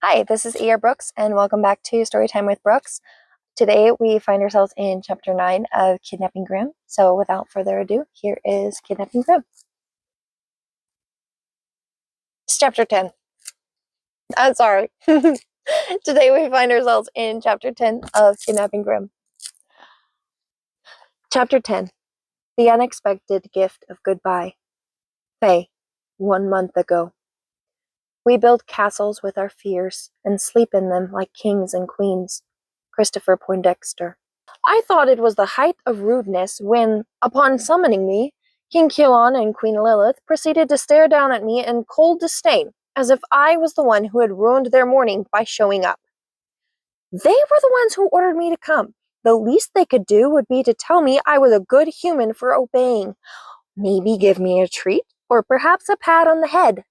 Hi, this is E.R. Brooks, and welcome back to Storytime with Brooks. Today we find ourselves in Chapter 9 of Kidnapping Grimm. So without further ado, here is Kidnapping Grimm. It's Chapter 10. I'm sorry. Today we find ourselves in Chapter 10 of Kidnapping Grimm. Chapter 10. The Unexpected Gift of Goodbye. Faye, 1 month ago. We build castles with our fears and sleep in them like kings and queens. Christopher Poindexter. I thought it was the height of rudeness when, upon summoning me, King Kion and Queen Lilith proceeded to stare down at me in cold disdain, as if I was the one who had ruined their morning by showing up. They were the ones who ordered me to come. The least they could do would be to tell me I was a good human for obeying. Maybe give me a treat, or perhaps a pat on the head.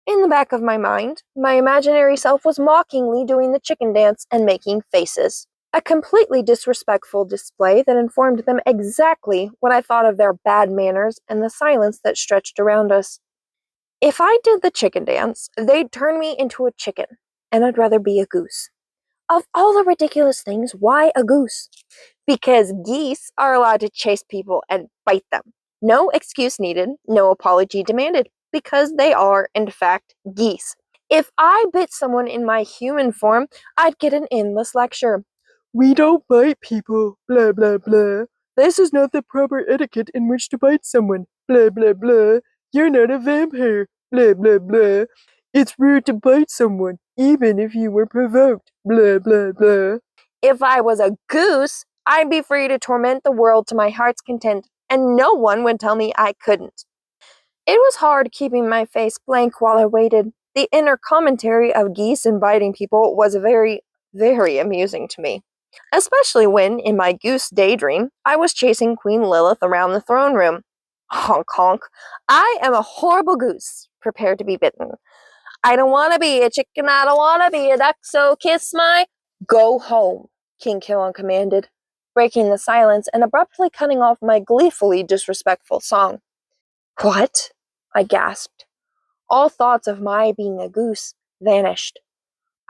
In the back of my mind, my imaginary self was mockingly doing the chicken dance and making faces. A completely disrespectful display that informed them exactly what I thought of their bad manners and the silence that stretched around us. If I did the chicken dance, they'd turn me into a chicken, and I'd rather be a goose. Of all the ridiculous things, why a goose? Because geese are allowed to chase people and bite them. No excuse needed, no apology demanded, because they are, in fact, geese. If I bit someone in my human form, I'd get an endless lecture. We don't bite people, blah blah blah. This is not the proper etiquette in which to bite someone, blah blah blah. You're not a vampire, blah blah blah. It's rude to bite someone, even if you were provoked, blah blah blah. If I was a goose, I'd be free to torment the world to my heart's content, and no one would tell me I couldn't. It was hard keeping my face blank while I waited. The inner commentary of geese and biting people was very, very amusing to me. Especially when, in my goose daydream, I was chasing Queen Lilith around the throne room. Honk honk. I am a horrible goose, prepared to be bitten. I don't want to be a chicken, I don't want to be a duck, so kiss my... Go home, King Kion commanded, breaking the silence and abruptly cutting off my gleefully disrespectful song. What? I gasped. All thoughts of my being a goose vanished.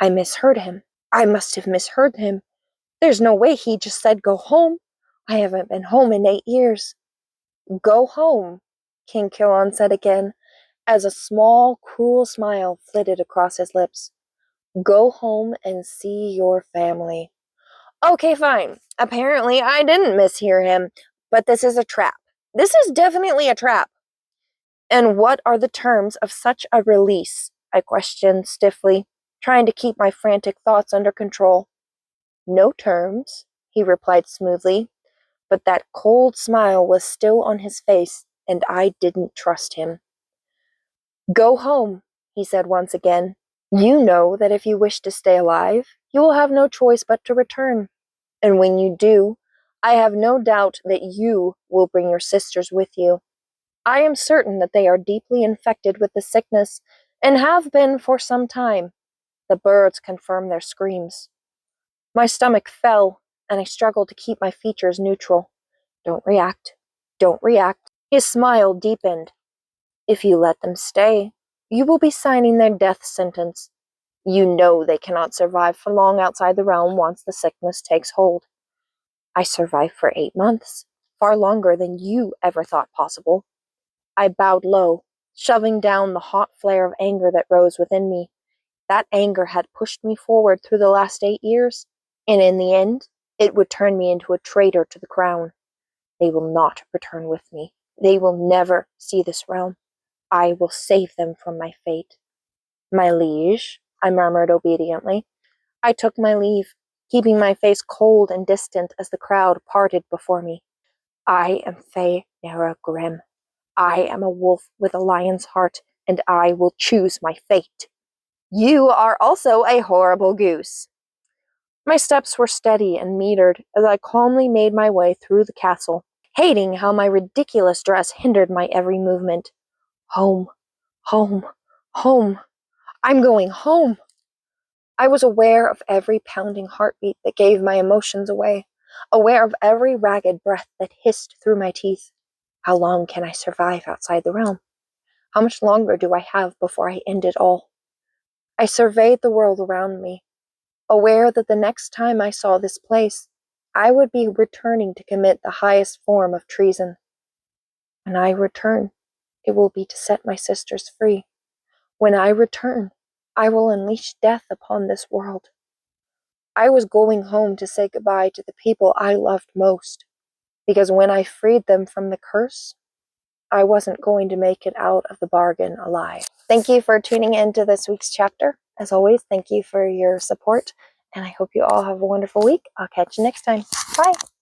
I misheard him. I must have misheard him. There's no way he just said go home. I haven't been home in 8 years. Go home, King Kion said again, as a small, cruel smile flitted across his lips. Go home and see your family. Okay, fine. Apparently I didn't mishear him, but this is a trap. This is definitely a trap. And what are the terms of such a release? I questioned stiffly, trying to keep my frantic thoughts under control. No terms, he replied smoothly, but that cold smile was still on his face, and I didn't trust him. Go home, he said once again. You know that if you wish to stay alive, you will have no choice but to return. And when you do, I have no doubt that you will bring your sisters with you. I am certain that they are deeply infected with the sickness, and have been for some time. The birds confirm their screams. My stomach fell, and I struggled to keep my features neutral. Don't react. Don't react. His smile deepened. If you let them stay, you will be signing their death sentence. You know they cannot survive for long outside the realm once the sickness takes hold. I survived for 8 months, far longer than you ever thought possible. I bowed low, shoving down the hot flare of anger that rose within me. That anger had pushed me forward through the last 8 years, and in the end, it would turn me into a traitor to the crown. They will not return with me. They will never see this realm. I will save them from my fate. My liege, I murmured obediently. I took my leave, keeping my face cold and distant as the crowd parted before me. I am Fey Grimm. I am a wolf with a lion's heart, and I will choose my fate. You are also a horrible goose. My steps were steady and metered as I calmly made my way through the castle, hating how my ridiculous dress hindered my every movement. Home, home, home. I'm going home. I was aware of every pounding heartbeat that gave my emotions away, aware of every ragged breath that hissed through my teeth. How long can I survive outside the realm? How much longer do I have before I end it all? I surveyed the world around me, aware that the next time I saw this place, I would be returning to commit the highest form of treason. When I return, it will be to set my sisters free. When I return, I will unleash death upon this world. I was going home to say goodbye to the people I loved most, because when I freed them from the curse, I wasn't going to make it out of the bargain alive. Thank you for tuning into this week's chapter. As always, thank you for your support, and I hope you all have a wonderful week. I'll catch you next time. Bye.